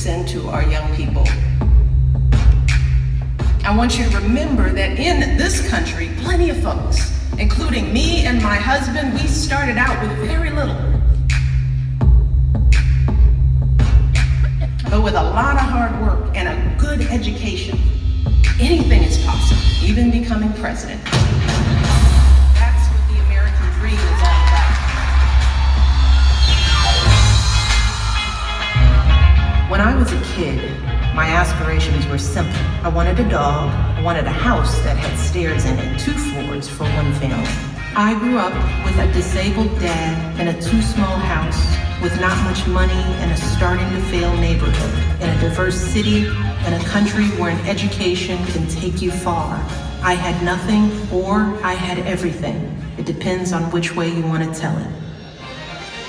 send to our young people. I want you to remember that in this country, plenty of folks, including me and my husband, we started out with very little. But with a lot of hard work and a good education, anything is possible, even becoming president. That's what the American dream is all about. When I was a kid, my aspirations were simple. I wanted a dog, I wanted a house that had stairs in it, 2 floors for one family. I grew up with a disabled dad in a too small house with not much money in a starting to fail neighborhood, in a diverse city, in a country where an education can take you far. I had nothing or I had everything. It depends on which way you want to tell it.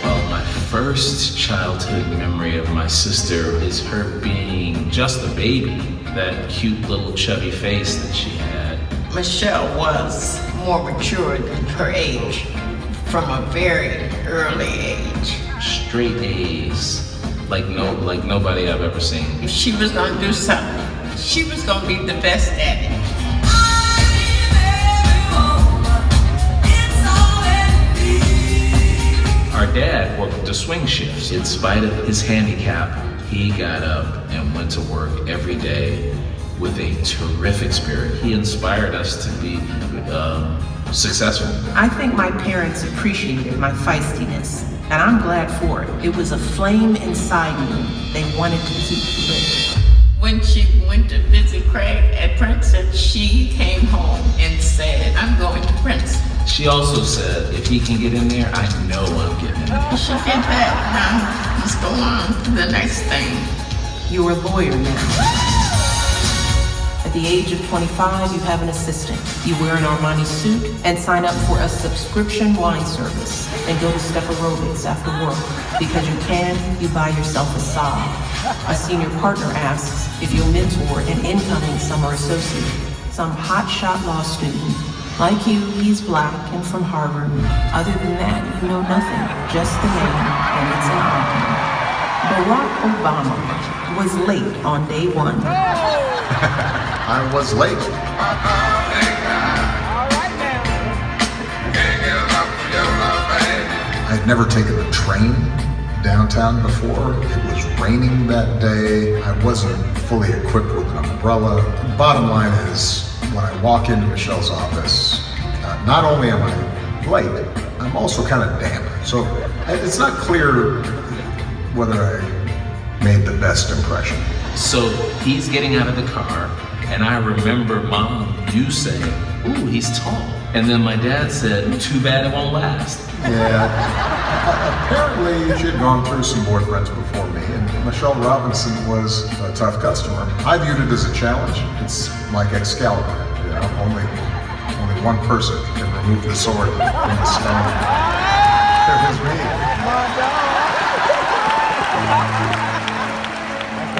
Well, my first childhood memory of my sister is her being just a baby, that cute little chubby face that she had. Michelle was more mature than her age from a very early age. Straight A's, like nobody I've ever seen. If she was gonna do something, she was gonna be the best at it. Our dad worked the swing shifts. In spite of his handicap, he got up and went to work every day with a terrific spirit. He inspired us to be successful. I think my parents appreciated my feistiness, and I'm glad for it. It was a flame inside me they wanted to keep lit. When she went to visit Craig at Princeton, she came home and said, I'm going to Princeton. She also said, if he can get in there, I know I'm getting in there. She did that. Now, let's go on to the next thing. You're a lawyer now. At the age of 25, you have an assistant. You wear an Armani suit and sign up for a subscription wine service and go to step aerobics after work. Because you can, you buy yourself a Saab. A senior partner asks if you'll mentor an incoming summer associate, some hotshot law student. Like you, he's black and from Harvard. Other than that, you know nothing, just the name, and it's an honor. Barack Obama was late on day 1. I was late. I had never taken the train downtown before. It was raining that day. I wasn't fully equipped with an umbrella. Bottom line is, when I walk into Michelle's office, not only am I late, I'm also kind of damp. So it's not clear whether I made the best impression. So he's getting out of the car, and I remember, Mom, you saying, ooh, he's tall. And then my dad said, too bad it won't last. Yeah. Apparently she had gone through some boyfriends before me, and Michelle Robinson was a tough customer. I viewed it as a challenge. It's like Excalibur, you know, only one person can remove the sword from the stone. It was me.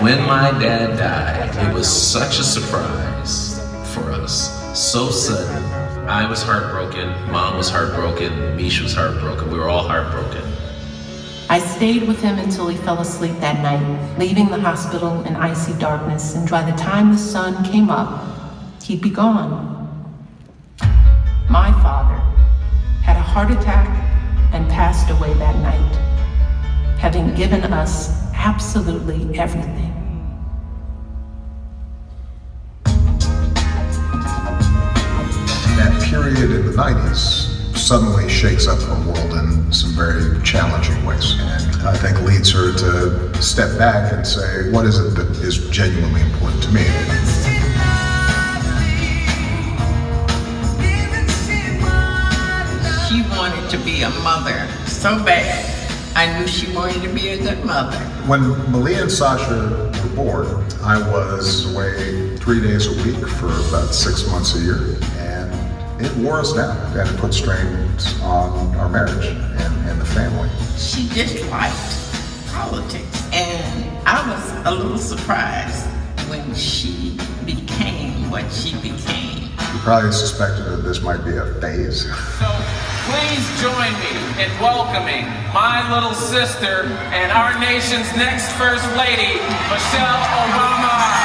When my dad died, it was such a surprise for us. So sudden. I was heartbroken, Mom was heartbroken, Mish was heartbroken, we were all heartbroken. I stayed with him until he fell asleep that night, leaving the hospital in icy darkness, and by the time the sun came up, he'd be gone. My father had a heart attack and passed away that night, having given us absolutely everything. That period in the 90s suddenly shakes up her world in some very challenging ways. And I think leads her to step back and say, what is it that is genuinely important to me? She wanted to be a mother so bad. I knew she wanted to be a good mother. When Malia and Sasha were born, I was away 3 days a week for about 6 months a year. And it wore us down and it put strains on our marriage and the family. She disliked politics. And I was a little surprised when she became what she became. You probably suspected that this might be a phase. Please join me in welcoming my little sister and our nation's next First Lady, Michelle Obama.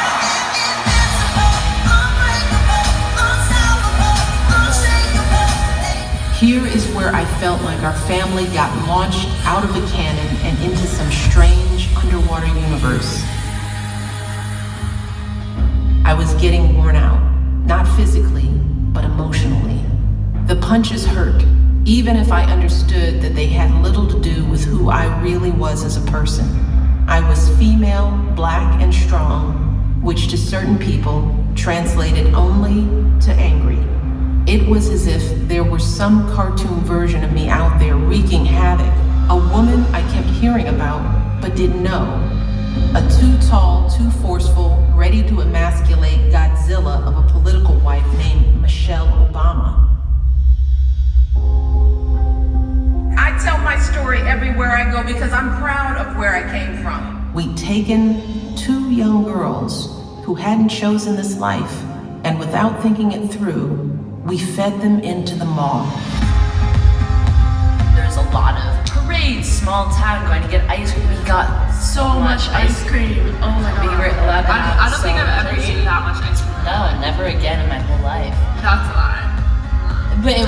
Here is where I felt like our family got launched out of a cannon and into some strange underwater universe. I was getting worn out, not physically, but emotionally. The punches hurt, even if I understood that they had little to do with who I really was as a person. I was female, black, and strong, which to certain people translated only to angry. It was as if there were some cartoon version of me out there wreaking havoc, a woman I kept hearing about but didn't know. A too tall, too forceful, ready to emasculate Godzilla of a political wife named Michelle Obama. I tell my story everywhere I go because I'm proud of where I came from. We'd taken two young girls who hadn't chosen this life, and without thinking it through, we fed them into the mall. There's a lot of parades, small town, going to get ice cream. We got so much ice cream. Oh my god. We were allowed to have I don't think I've ever eaten that much ice cream. No, never again in my whole life. That's a lie. But in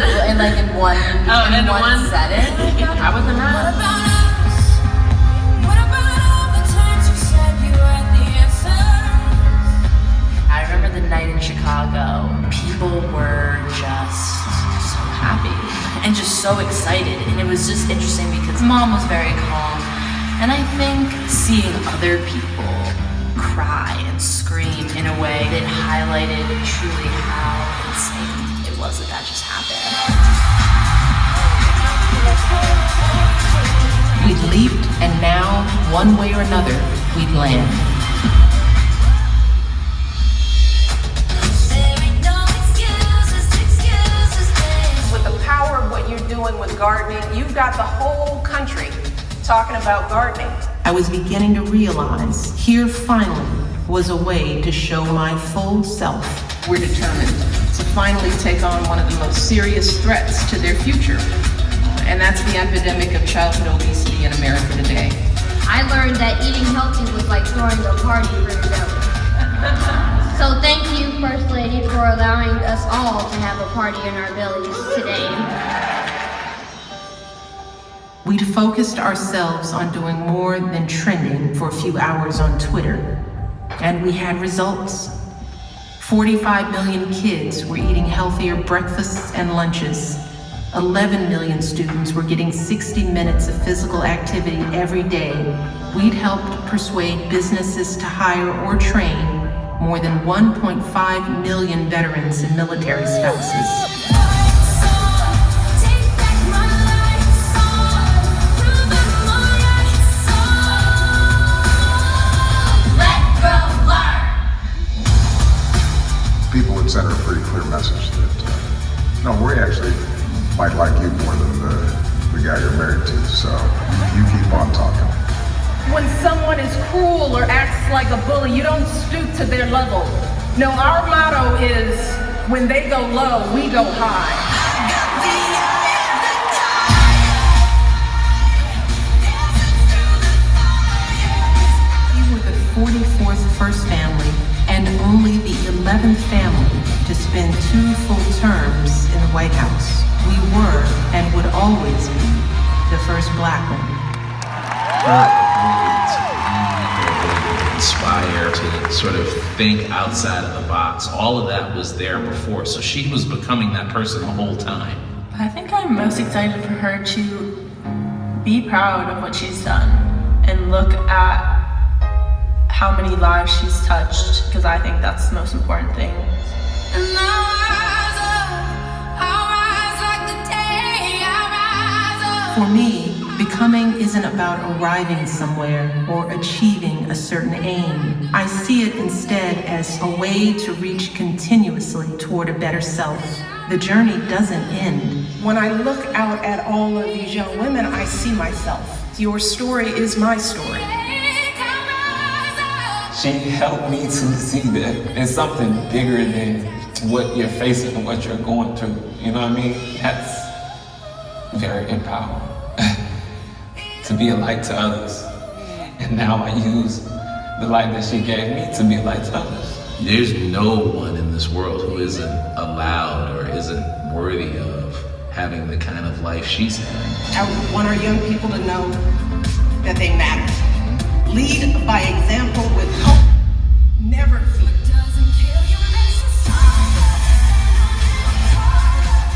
one setting. I wasn't mad. I remember the night in Chicago. People were just so happy and just so excited. And it was just interesting because Mom was very calm. And I think seeing other people cry and scream in a way that highlighted truly how insane it was that just happened. We'd leaped, and now, one way or another, we'd land. With the power of what you're doing with gardening, you've got the whole country talking about gardening. I was beginning to realize here finally was a way to show my full self. We're determined to finally take on one of the most serious threats to their future, and that's the epidemic of childhood obesity in America today. I learned that eating healthy was like throwing a party for your belly. So thank you, First Lady, for allowing us all to have a party in our bellies today. We'd focused ourselves on doing more than trending for a few hours on Twitter, and we had results. 45 million kids were eating healthier breakfasts and lunches. 11 million students were getting 60 minutes of physical activity every day. We'd helped persuade businesses to hire or train more than 1.5 million veterans and military spouses. People would send her a pretty clear message that, no, we actually might like you more than the guy you're married to, so you keep on talking. When someone is cruel or acts like a bully, you don't stoop to their level. No, our motto is, when they go low, we go high. We were the 44th First Family and only the 11th family to spend 2 full terms in the White House. We were and would always be the first Black one. Inspire, to sort of think outside of the box. All of that was there before, so she was becoming that person the whole time. I think I'm most excited for her to be proud of what she's done and look at how many lives she's touched, because I think that's the most important thing. For me, becoming isn't about arriving somewhere or achieving a certain aim. I see it instead as a way to reach continuously toward a better self. The journey doesn't end. When I look out at all of these young women, I see myself. Your story is my story. She helped me to see that it's something bigger than what you're facing and what you're going through. You know what I mean? very empowering to be a light to others. And now I use the light that she gave me to be a light to others. There's no one in this world who isn't allowed or isn't worthy of having the kind of life she's had. I want our young people to know that they matter. Lead by example with hope. Never fear.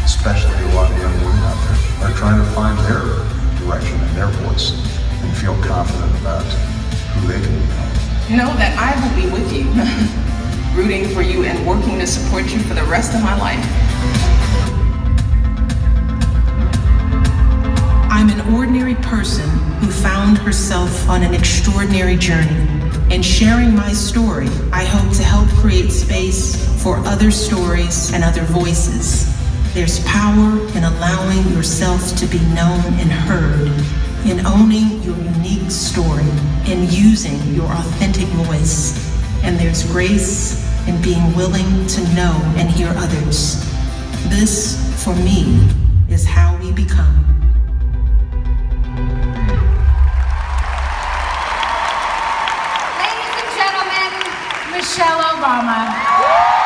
Especially a lot of young women out there are trying to find their direction and their voice and feel confident about who they can become. Know that I will be with you, rooting for you and working to support you for the rest of my life. I'm an ordinary person who found herself on an extraordinary journey. In sharing my story, I hope to help create space for other stories and other voices. There's power in allowing yourself to be known and heard, in owning your unique story, in using your authentic voice. And there's grace in being willing to know and hear others. This, for me, is how we become. Ladies and gentlemen, Michelle Obama.